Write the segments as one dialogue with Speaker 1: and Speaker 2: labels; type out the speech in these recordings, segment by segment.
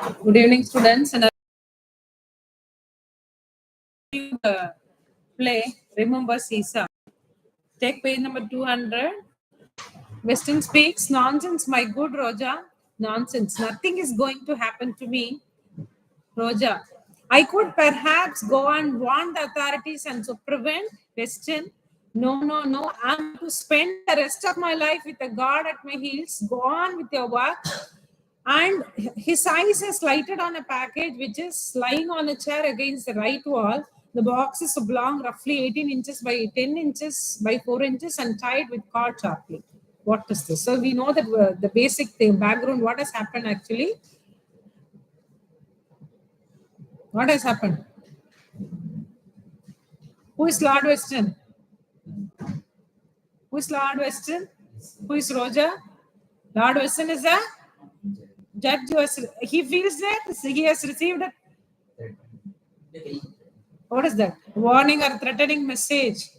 Speaker 1: Good evening, students. And the play Remember Caesar. Take page number 200. Weston speaks nonsense, my good Roja. Nonsense. Nothing is going to happen to me, Roja. I could perhaps go and warn the authorities and so prevent Weston. No, no, no. I'm to spend the rest of my life with a guard at my heels. Go on with your work. And his eyes has lighted on a package which is lying on a chair against the right wall. The box is oblong, roughly 18 inches by 10 inches by 4 inches and tied with cord sharply. What is this? So we know that the basic thing, background, what has happened actually. What has happened? Who is Lord Weston? Who is Lord Weston? Who is Roja? Lord Weston is a judge. He feels that he has received a, what is that? Warning or threatening message.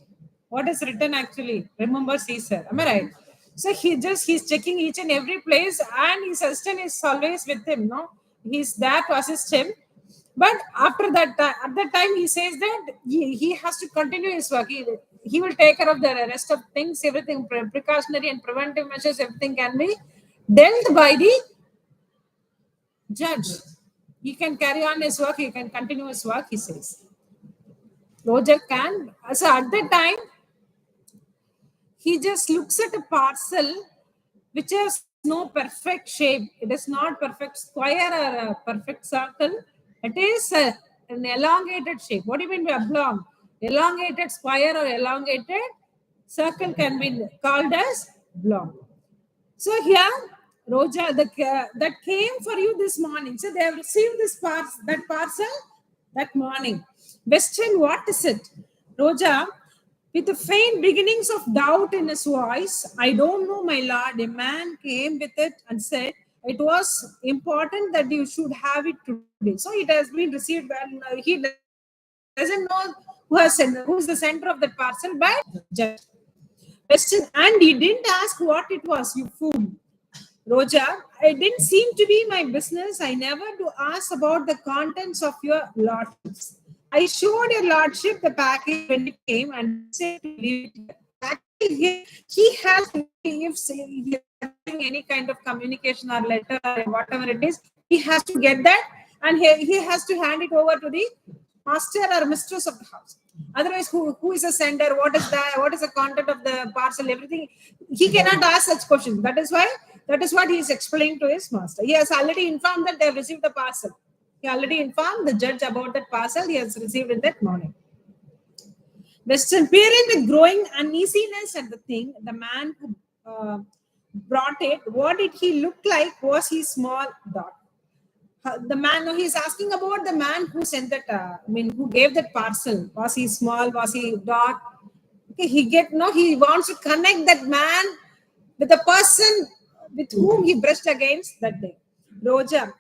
Speaker 1: What is written actually? Remember Caesar. Am I right? So he's checking each and every place, and his assistant is always with him. No, he's there to assist him. But after that, at that time, he says that he has to continue his work. He will take care of the rest of things, everything precautionary and preventive measures, everything can be dealt by the judge. He can carry on his work, he can continue his work, he says. Roger can. So at that time, he just looks at a parcel which has no perfect shape. It is not perfect square or a perfect circle. It is an elongated shape. What do you mean by oblong? Elongated square or elongated circle can be called as oblong. So here, Roja, that came for you this morning. So they have received that parcel that morning. Weston, what is it? Roja, with the faint beginnings of doubt in his voice, I don't know, my lord. A man came with it and said, it was important that you should have it today. So it has been received, and he doesn't know who's the center of that parcel, but judge. Weston, and he didn't ask what it was, you fool. Roja, it didn't seem to be my business. I never do ask about the contents of your lordships. I showed your lordship the package when it came and said to leave it here. Actually, he has, if he is having any kind of communication or letter or whatever it is, he has to get that and he has to hand it over to the master or mistress of the house. Otherwise, who is a sender? What is that? What is the content of the parcel? Everything. He cannot ask such questions. That is what he is explaining to his master. He has already informed that they have received the parcel. He already informed the judge about that parcel he has received in that morning. Weston, peering with growing uneasiness at the thing, the man who brought it, what did he look like? Was he small? Dot. The man, he's asking about the man who sent that, who gave that parcel. Was he small? Was he dot? Okay, he wants to connect that man with the person with whom he brushed against that day. Roja,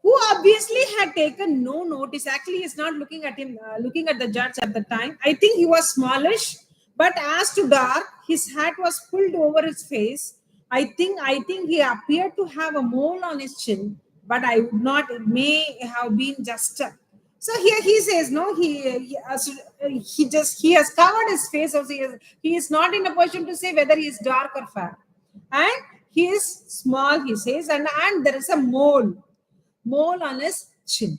Speaker 1: who obviously had taken no notice. Actually, he's not looking at him, looking at the judge at the time. I think he was smallish, but as to dark, his hat was pulled over his face. I think he appeared to have a mole on his chin, but I would not. It may have been just. So here he says, no, he has covered his face. Also, he is not in a position to say whether he is dark or fair, and he is small. He says, and there is a mole on his chin.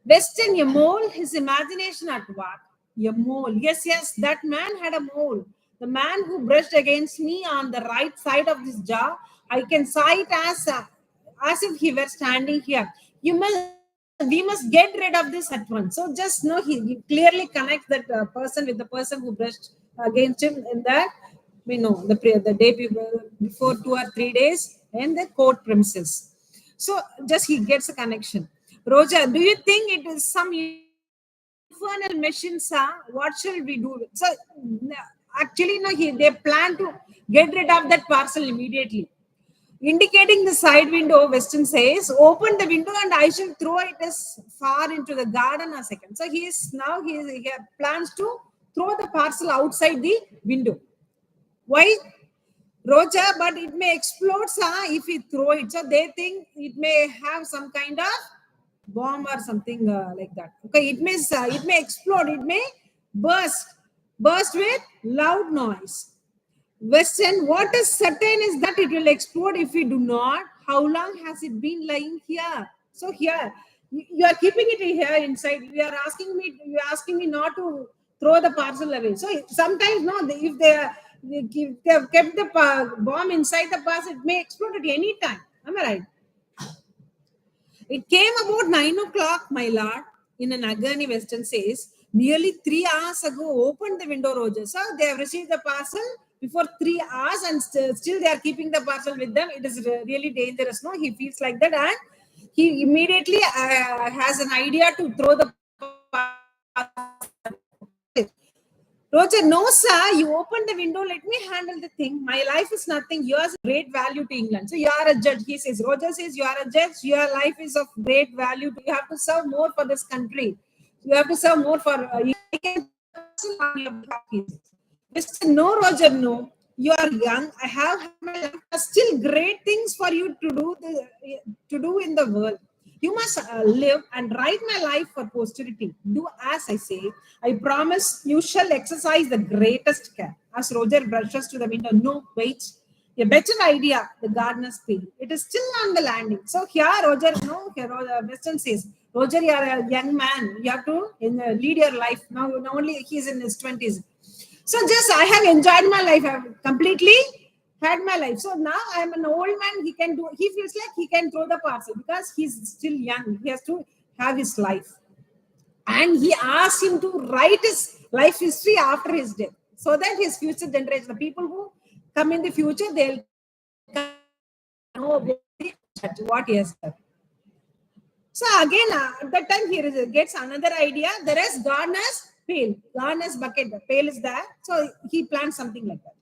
Speaker 1: Weston, a mole, his imagination at work. A mole. Yes, that man had a mole. The man who brushed against me on the right side of this jaw, I can sight as if he were standing here. We must get rid of this at once. So just know he clearly connects that person with the person who brushed against him in that, the day before 2 or 3 days in the court premises. So just he gets a connection. Roja, do you think it is some infernal machine, sir? What shall we do? So actually, no, they plan to get rid of that parcel immediately. Indicating the side window, Weston says, open the window and I shall throw it as far into the garden a second. So he plans to throw the parcel outside the window. Why? Roger, but it may explode if we throw it. So they think it may have some kind of bomb or something like that. Okay, it may explode. It may burst with loud noise. Western, what is certain is that it will explode if we do not. How long has it been lying here? So here, you are keeping it here inside. You're asking me not to throw the parcel away. So sometimes no, if they have kept the bomb inside the parcel, it may explode at any time. Am I right? It came about 9 o'clock, my lord, in an agony. Western says, nearly 3 hours ago, opened the window, Roger. So they have received the parcel before 3 hours and still they are keeping the parcel with them. It is really dangerous. No, he feels like that and he immediately has an idea to throw the parcel. Roger, no, sir, you open the window, let me handle the thing. My life is nothing. Yours is great value to England. So you are a judge. He says, Roger says, you are a judge. Your life is of great value. You have to serve more for this country. You have to serve more for. Mr. No, Roger, no. You are young. I have my life. Still great things for you to do in the world. You must live and write my life for posterity. Do as I say. I promise you shall exercise the greatest care. As Roger brushes to the window, no, wait. A better idea, the gardener's peel. It is still on the landing. So here, Roger, no, here, Weston says, Roger, you are a young man. You have to lead your life. Now, only he's in his 20s. So just, I have enjoyed my life. I have completely had my life. So now I'm an old man. He feels like he can throw the parcel because he's still young. He has to have his life. And he asked him to write his life history after his death so that his future generation, the people who come in the future, they'll know what he has done. So again, at that time, he gets another idea. There is gardener's pail, gardener's bucket. The pail is there. So he plans something like that.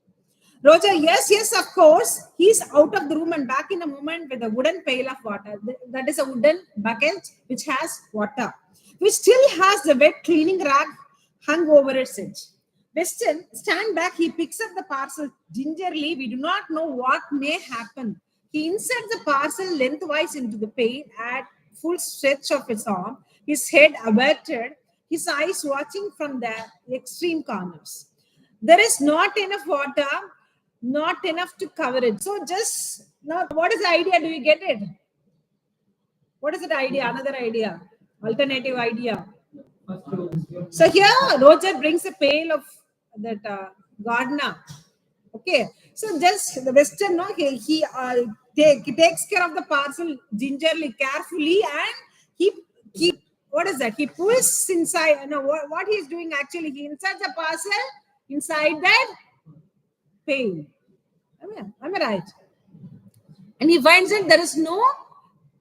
Speaker 1: Roger, yes, of course. He's out of the room and back in a moment with a wooden pail of water. That is a wooden bucket which has water, which still has the wet cleaning rag hung over its edge. Weston, stand back. He picks up the parcel gingerly. We do not know what may happen. He inserts the parcel lengthwise into the pail at full stretch of his arm, his head averted, his eyes watching from the extreme corners. There is not enough water, not enough to cover it. So just now, what is the idea? Do you get it? What is the idea? Another idea, alternative idea. So here, Roger brings a pail of that gardener. Okay, so just the Western, no, he takes care of the parcel gingerly, carefully, and he what is that? He pulls inside. No, what he is doing actually, he inserts the parcel inside that pail. Am I right? And he finds that there is no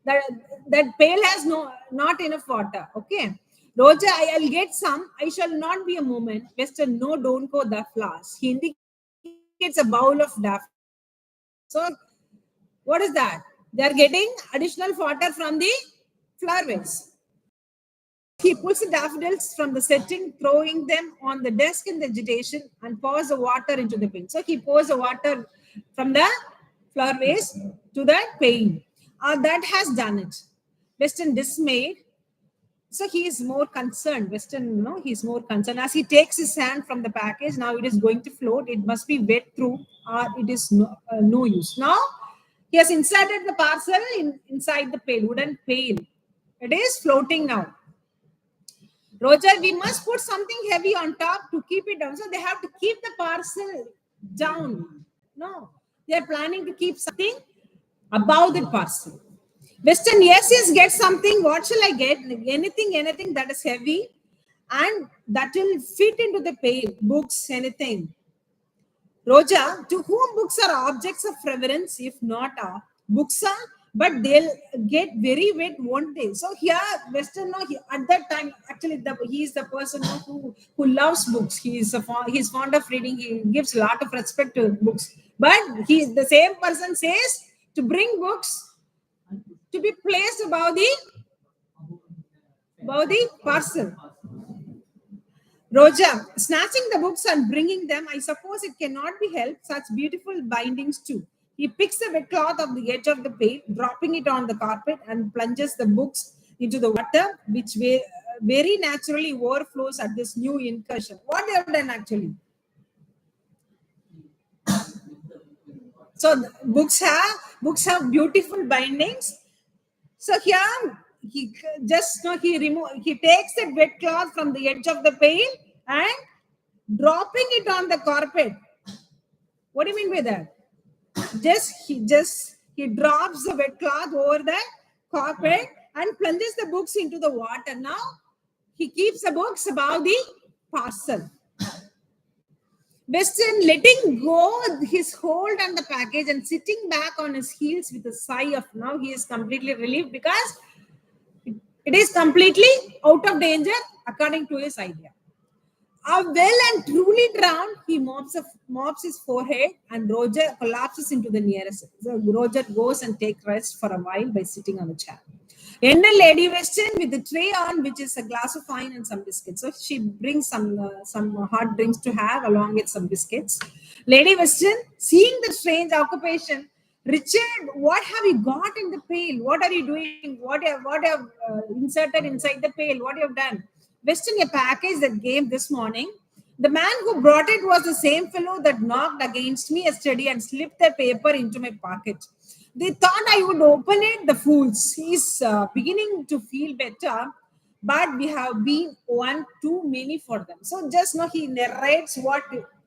Speaker 1: that pail has not enough water. Okay, Roger, I'll get some. I shall not be a moment. Western, no, don't go that fast. He indicates a bowl of daffodils. So, what is that? They are getting additional water from the flower vase. He pulls the daffodils from the setting, throwing them on the desk in the agitation, and pours the water into the pail. So he pours the water from the flower vase to the pail. That has done it. Weston dismayed. So he is more concerned. Weston, no, he's more concerned. As he takes his hand from the package, now it is going to float. It must be wet through, or it is no use. Now he has inserted the parcel inside the pail, wooden pail. It is floating now. Roger, we must put something heavy on top to keep it down. So they have to keep the parcel down. No, they are planning to keep something above the parcel. Western, yes, get something. What shall I get? Anything that is heavy and that will fit into the pail. Books, anything. Roger, to whom books are objects of reverence, if not books are, but they'll get very wet, won't they? So here, Western, no, at that time, actually, he is the person who loves books. He's fond of reading. He gives a lot of respect to books. But the same person says to bring books to be placed above the parcel. Roja, snatching the books and bringing them, I suppose it cannot be helped, such beautiful bindings too. He picks a wet cloth off the edge of the page, dropping it on the carpet, and plunges the books into the water, which very naturally overflows at this new incursion. What they have done actually? So books have beautiful bindings. So here he he takes the wet cloth from the edge of the pail and dropping it on the carpet. What do you mean by that? He drops the wet cloth over the carpet and plunges the books into the water. Now he keeps the books above the parcel. Weston letting go his hold on the package and sitting back on his heels with a sigh of now he is completely relieved because it is completely out of danger according to his idea. Well and truly drowned, he mops his forehead and Roger collapses into the nearest. So Roger goes and takes rest for a while by sitting on a chair. Enter Lady Weston with the tray on, which is a glass of wine and some biscuits. So she brings some hot drinks to have along with some biscuits. Lady Weston, seeing the strange occupation, Richard, what have you got in the pail? What are you doing? What have inserted inside the pail? What you have done? Weston, a package that came this morning. The man who brought it was the same fellow that knocked against me yesterday and slipped the paper into my pocket. They thought I would open it, the fools. He's beginning to feel better, but we have been one too many for them. So just now he narrates what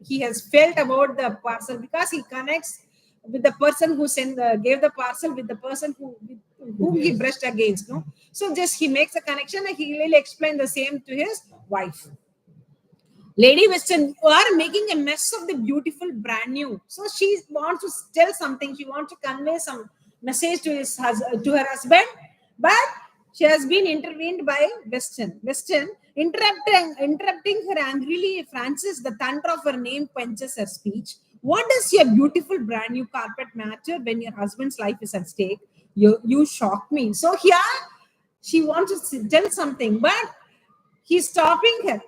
Speaker 1: he has felt about the parcel because he connects with the person who gave the parcel with the person whom he brushed against. No, so just he makes a connection and he will explain the same to his wife. Lady Weston, you are making a mess of the beautiful brand new. So she wants to tell something. She wants to convey some message to her husband, but she has been intervened by Weston. Weston, interrupting her angrily, Francis, the thunder of her name quenches her speech. What does your beautiful brand new carpet matter when your husband's life is at stake? You shock me. So here she wants to tell something, but he's stopping her.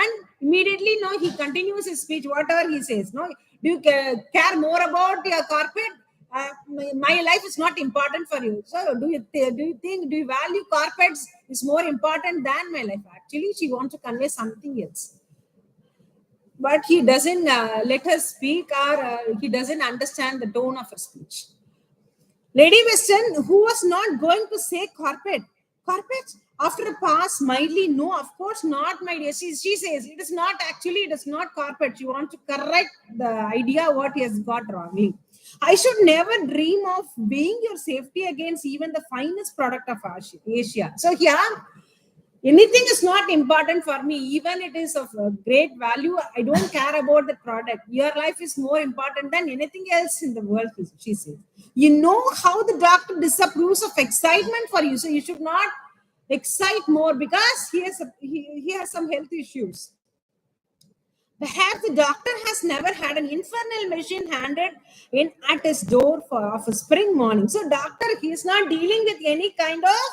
Speaker 1: And immediately now he continues his speech, whatever he says. No, do you care more about your carpet? My life is not important for you. So do you value carpets is more important than my life? Actually, she wants to convey something else. But he doesn't let her speak or he doesn't understand the tone of her speech. Lady Weston, who was not going to say carpet. Carpet? After a pause, mildly, no, of course not, my dear. She says, it is not carpet. She wants to correct the idea what he has got wrongly. I should never dream of being your safety against even the finest product of Asia. So here, anything is not important for me, even it is of great value. I don't care about the product. Your life is more important than anything else in the world, she says. You know how the doctor disapproves of excitement for you, so you should not excite more because he has some health issues. Perhaps the doctor has never had an infernal machine handed in at his door of a spring morning. So doctor, he is not dealing with any kind of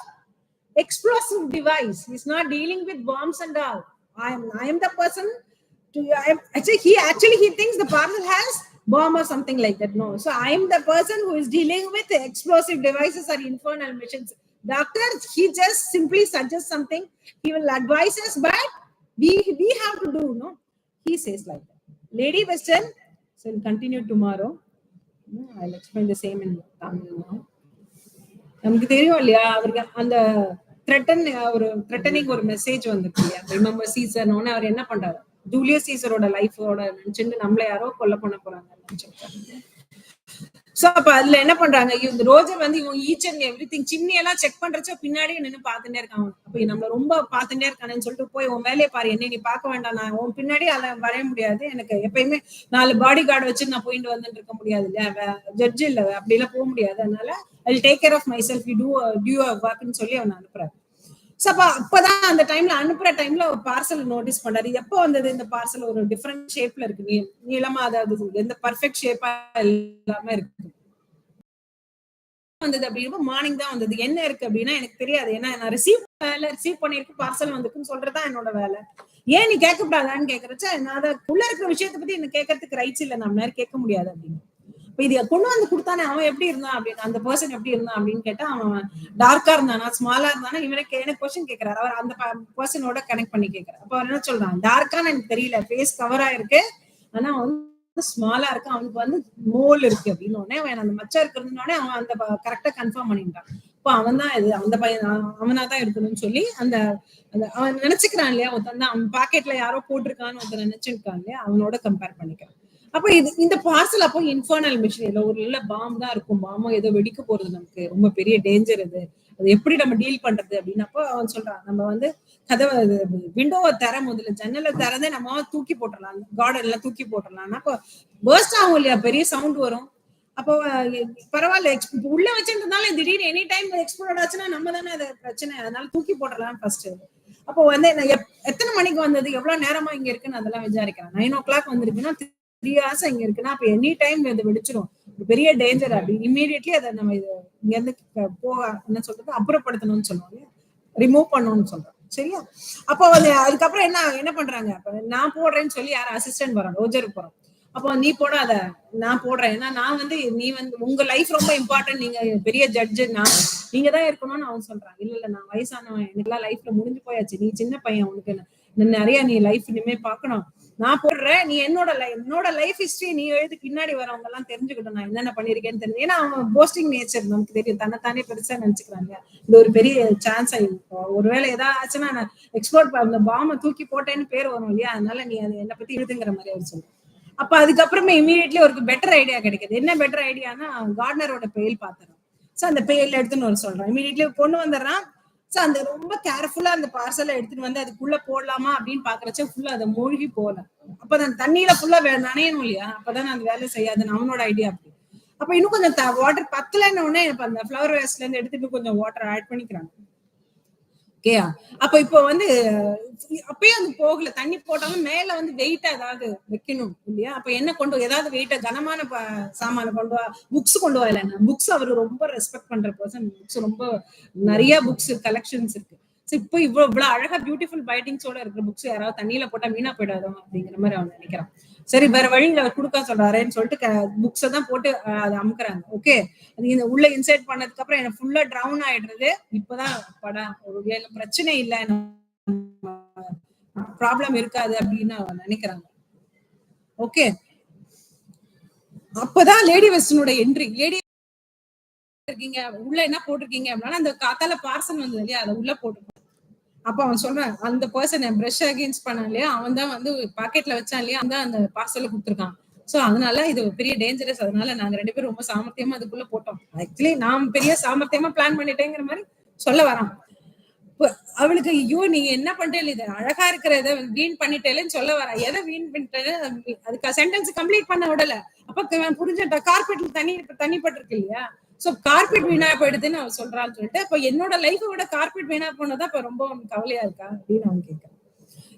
Speaker 1: explosive device. He's not dealing with bombs and all. I am the person he thinks the parcel has bomb or something like that. No. So I am the person who is dealing with explosive devices or infernal machines. Doctor, he just simply suggests something. He will advise us, but we have to do, no? He says like that. Lady Weston, so we'll continue tomorrow. I'll explain the same in Tamil now. நமக்கு தெரியும் இல்லையா அவருக்கு அந்த threatening ஒரு message வந்துருக்கு இல்லையா remember சீசர்னு அவர் என்ன பண்றாரு ஜூலியஸ் சீசரோட லைஃபோட நினைச்சுட்டு நம்மள யாரோ கொல்ல பண்ண போறாங்கன்னு சொல்றாங்க. சோ அப்ப அதுல என்ன பண்றாங்க இந்த ரோஜர் வந்து இவங்க ஈச் அண்ட் எவ்ரிதிங் சிம்னி எல்லாம் செக் பண்றச்சோ பின்னாடியே நின்று பாத்துட்டே இருக்காங்க. அப்ப நம்மள ரொம்ப பாத்துட்டே இருக்கானேன்னு சொல்லிட்டு போய் உன் வேலையை பாரு, என்ன நீ பார்க்க வேண்டாம், நான் உன் பின்னாடி அதில் வரைய முடியாது, எனக்கு எப்பயுமே 4 பாடி கார்டு வச்சு நான் போயிட்டு வந்துட்டு இருக்க முடியாது இல்லையா, ஜட்ஜ் இல்ல அப்படி எல்லாம் போக முடியாது, அதனால I will take care of myself, you do ஒர்க்னு சொல்லி அவனை அனுப்புறாரு. சோ அப்பதான் அந்த டைம்ல அனுப்புற டைம்ல ஒரு பார்சல் நோட்டீஸ் பண்றாரு. எப்போ வந்தது இந்த பார்சல்? ஒரு டிஃபரெண்ட் ஷேப்ல இருக்கு, நீளமா, அதாவது எந்த பர்ஃபெக்ட் ஷேப்பா எல்லாமே இருக்கு. வந்தது அப்படின்னா மார்னிங் தான் வந்தது. என்ன இருக்கு அப்படின்னா எனக்கு தெரியாது, ஏன்னா நான் ரிசீவ் வேலை, ரிசீவ் பண்ணிருக்கு, பார்சல் வந்துருக்குன்னு சொல்றதுதான் என்னோட வேலை. ஏன் நீ கேட்கக்கூடாதான்னு கேக்குறச்ச, நான் அதை உள்ள இருக்கிற விஷயத்தை பத்தி என்ன கேட்கறதுக்கு ரைட்ஸ் இல்லை, நம்ம நேரம் கேட்க முடியாது அப்படின்னு. இப்ப இது கொண்டு வந்து கொடுத்தானே, அவன் எப்படி இருந்தான் அப்படின்னு, அந்த பர்சன் எப்படி இருந்தான் அப்படின்னு கேட்டா, அவன் டார்க்கா இருந்தானா, ஸ்மாலா இருந்தானா, இவனே எனக்கு கொஸ்டின் கேட்கிறாரு. அவர் அந்த பர்சனோட கனெக்ட் பண்ணி கேட்கிறார். அப்ப அவர் என்ன சொல்றான், டார்க்கான்னு எனக்கு தெரியல, ஃபேஸ் கவரா இருக்கு, ஆனா வந்து ஸ்மாலா இருக்கு, அவனுக்கு வந்து மோல் இருக்கு அப்படின்னு உடனே அவன் அந்த மச்சம் இருக்கிறதுனோடனே அவன் அந்த கரெக்டா கன்ஃபார்ம் பண்ணிட்டான். இப்போ அவன் தான் இது, அந்த பையன் அவனாதான் இருக்கணும்னு சொல்லி அந்த அவன் நினைச்சுக்கிறான் இல்லையா, ஒருத்தன் தான் அவன் பாக்கெட்ல யாரோ போட்டிருக்கான்னு ஒருத்தன் நினைச்சிருக்கான் இல்லையா, அவனோட கம்பேர் பண்ணிக்கிறான். அப்ப இது இந்த பார்சல் அப்போ இன்ஃபர்னல் மிஷின் இல்ல, ஒரு இல்ல பாம் தான் இருக்கும், பாமோ ஏதோ வெடிக்க போறது, நமக்கு ரொம்ப பெரிய டேஞ்சர் அது, அது எப்படி நம்ம டீல் பண்றது அப்படின்னப்போ அவன் சொல்றான், நம்ம வந்து கதவை விண்டோவை தர, முதல்ல ஜன்னலை திறந்தே நம்ம தூக்கி போட்டுடலாம், கார்டன் எல்லாம் தூக்கி போட்டுடலாம். அப்போ பர்ஸ்ட் ஆகும் இல்லையா, பெரிய சவுண்ட் வரும். அப்போ பரவாயில்ல, உள்ள வச்சிருந்ததுனால திடீர்னு எனி டைம் எக்ஸ்ப்ளோர்ட் ஆச்சுன்னா நம்ம தானே அது பிரச்சனை, அதனால தூக்கி போடலாம் ஃபர்ஸ்ட். அப்போ வந்து எத்தனை மணிக்கு வந்தது, எவ்வளவு நேரமா இங்க இருக்குன்னு அதெல்லாம் விசாரிக்கிறேன். 9 o'clock வந்திருக்குன்னா 3 hours இங்க இருக்குன்னா, அப்ப எனி டைம் இது வெடிச்சிடும், பெரிய டேஞ்சர் அப்படி. இம்மீடியட்லி அதை நம்ம இங்க இருந்து போக என்ன சொல்றது, அப்புறப்படுத்தணும்னு சொல்லுவாங்க, ரிமூவ் பண்ணணும்னு சொல்றோம். சரியா? அப்போ வந்து அதுக்கப்புறம் என்ன பண்றாங்க, நான் போடுறேன்னு சொல்லி யாரும் அசிஸ்டன்ட் வரோம், ரோஜருக்கு போறோம். அப்போ நீ போடாத, நான் போடுறேன், ஏன்னா நான் வந்து நீ வந்து உங்க லைஃப் ரொம்ப இம்பார்ட்டன்ட், நீங்க பெரிய ஜட்ஜு, நீங்க தான் இருக்கணும்னு அவன் சொல்றான். இல்ல இல்ல, நான் வயசானவன், எனக்கு எல்லாம் லைஃப்ல முடிஞ்சு போயாச்சு, நீ சின்ன பையன், உனக்கு நிறைய நீ லைஃப் இனிமே பாக்கணும், நான் போடுறேன், நீ என்னோட லைஃப் ஹிஸ்டரி நீ எழுதி பின்னாடி வரவங்க எல்லாம் தெரிஞ்சுக்கிட்டோம், நான் என்னென்ன பண்ணிருக்கேன்னு தெரிஞ்சு. ஏன்னா அவன் போஸ்டிங் நேச்சர் நமக்கு தெரியும், தன்னைத்தானே பெருசா நினைச்சுக்கிறாங்க. இது ஒரு பெரிய சான்ஸ் ஆயிருக்கும், ஒருவேளை ஏதாவது ஆச்சுன்னா நான் எக்ஸ்போர்ட் அந்த பாம்பை தூக்கி போட்டேன்னு பேர் வரும் இல்லையா, அதனால நீ அதை என்னை பத்தி எழுதுங்கிற மாதிரி அவர் சொல்லுவான். அப்ப அதுக்கப்புறமே இமீடியட்லி ஒரு பெட்டர் ஐடியா கிடைக்குது. என்ன பெட்டர் ஐடியானா, கார்டனரோட பெயில் பாத்துறோம். சோ அந்த பெயில் எடுத்துன்னு வர சொல்றான், இமீடியட்லி கொண்டு வந்துடுறான். சோ அந்த ரொம்ப கேர்ஃபுல்லா அந்த பார்சலை எடுத்துட்டு வந்து அதுக்குள்ள போடலாமா அப்படின்னு பாக்குறச்ச ஃபுல்லா அதை மூழ்கி போல. அப்பதான் தண்ணியில ஃபுல்லா நனையணும் இல்லையா, அப்பதான் அந்த வேலை செய்யாதுன்னு அவனோட ஐடியா. அப்படி அப்ப இன்னும் கொஞ்சம் வாட்டர் பத்தலன்னு உடனே அந்த ஃபிளவர் வேஸ்ட்ல இருந்து எடுத்துட்டு கொஞ்சம் வாட்டர் ஆட் பண்ணிக்கிறாங்க. ஓகேயா? அப்ப இப்போ வந்து அப்பயே அது போகல, தண்ணி போட்டாலும் மேல வந்து வெயிட்டா ஏதாவது வைக்கணும் இல்லையா, அப்ப என்ன கொண்டு ஏதாவது வெயிட்டா கனமான சாமான கொண்டு வா, புக்ஸ் கொண்டு வரல. புக்ஸ் அவரு ரொம்ப ரெஸ்பெக்ட் பண்ற பர்சன், புக்ஸ் ரொம்ப நிறைய புக்ஸ் கலெக்ஷன்ஸ் இருக்கு. இப்போ இவ்வளவு அழகா பியூட்டிஃபுல் பைட்டிங்ஸோட இருக்கிற புக்ஸ் யாராவது தண்ணியில போட்டா வீணா போயிடாதோ அப்படிங்கிற மாதிரி அவன் நினைக்கிறான். சரி, வேற வழியில அவர் கொடுக்க சொல்றாருன்னு சொல்லிட்டு புக்ஸை தான் போட்டு அதை அமுக்குறாங்க. ஓகே, அது இந்த உள்ள இன்சைட் பண்ணதுக்கு அப்புறம் எனக்கு ஃபுல்லா ட்ரவுன் ஆயிடுறது. இப்பதான் படம் ஒரு பிரச்சனை இல்லை, ப்ராப்ளம் இருக்காது அப்படின்னு அவன் நினைக்கிறாங்க. ஓகே, அப்பதான் லேடி வெஸ்டனோட என்ட்ரி. லேடி இருக்கீங்க, உள்ள என்ன போட்டிருக்கீங்க அப்படின்னா, அந்த காத்தால பார்சல் வந்தது இல்லையா, அதை உள்ள போட்டு. அப்ப அவன் சொல்றான், அந்த பர்சன் பிரஷ் அகேன்ஸ்ட் பண்ணான் இல்லையா, அவன் தான் வந்து பாக்கெட்ல வச்சான் இல்லையா, அந்த அந்த பார்சலை கொடுத்துருக்கான். சோ அதனால இது பெரிய டேஞ்சரஸ், அதனால நாங்க 2 பேரும் ரொம்ப சாமர்த்தியமா அதுக்குள்ள போட்டோம். ஆக்சுவலி நான் பெரிய சாமர்த்தியமா பிளான் பண்ணிட்டேங்கிற மாதிரி சொல்ல வரான். அவளுக்கு ஐயோ நீங்க என்ன பண்றீங்க, இது அழகா இருக்கிறத வீண் பண்ணிட்டேன்னு சொல்ல வரா. எதை வீண் பண்ணிட்டேன்னு அதுக்கு சென்டென்ஸ் கம்ப்ளீட் பண்ண விடல. அப்ப புரிஞ்சுட்டா, கார்பெட்ல தண்ணி பட்டிருக்கு இல்லையா, சோ கார்பெட் வீணா போயிடுதுன்னு அவன் சொல்றான்னு சொல்லிட்டு, அப்ப என்னோட லைஃபை விட கார்பெட் வீணா போனதான் இப்ப ரொம்ப கவலையா இருக்கா அப்படின்னு அவன் கேட்கிறான்.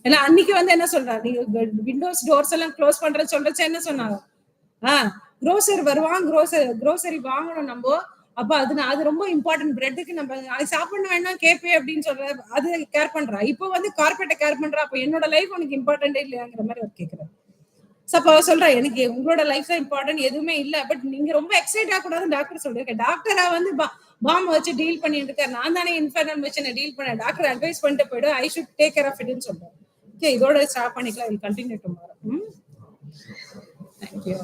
Speaker 1: ஏன்னா அன்னைக்கு வந்து என்ன சொல்றா, நீங்க விண்டோஸ் டோர்ஸ் எல்லாம் க்ளோஸ் பண்றது சொல்றச்ச என்ன சொன்னாங்க, குரோசரி வருவான், குரோசரி வாங்கணும் நம்ம, அப்ப அது ரொம்ப இம்பார்ட்டன்ட், பிரெட்டுக்கு நம்ம அது சாப்பிட வேணாம் கேப்பே அப்படின்னு சொல்ற, அது கேர் பண்றா. இப்போ வந்து கார்பெட்டை கேர் பண்றா, அப்ப என்னோட லைஃப் உனக்கு இம்பார்ட்டன்டே இல்லையாங்கிற மாதிரி அவர் கேட்கிறார். அப்ப சொல்றா, எனக்கு உங்களோட லைஃப் தான் இம்பார்ட்டன்ட், எதுவுமே இல்ல, பட் நீங்க ரொம்ப எக்ஸைட் ஆகக்கூடாதுன்னு டாக்டர் சொல்லிருக்கேன். டாக்டரா வந்து பாம் வச்சு டீல் பண்ணிட்டு இருக்காரு, நான் தானே இன்ஃபர்னல் மிஷனை டீல் பண்ண, டாக்டர் அட்வைஸ் பண்ணிட்டு போயிடு, I should take care of இட்னு சொல்றேன். ஓகே, இதோட ஸ்டாப் பண்ணிக்கலாம், will continue tomorrow. Thank you.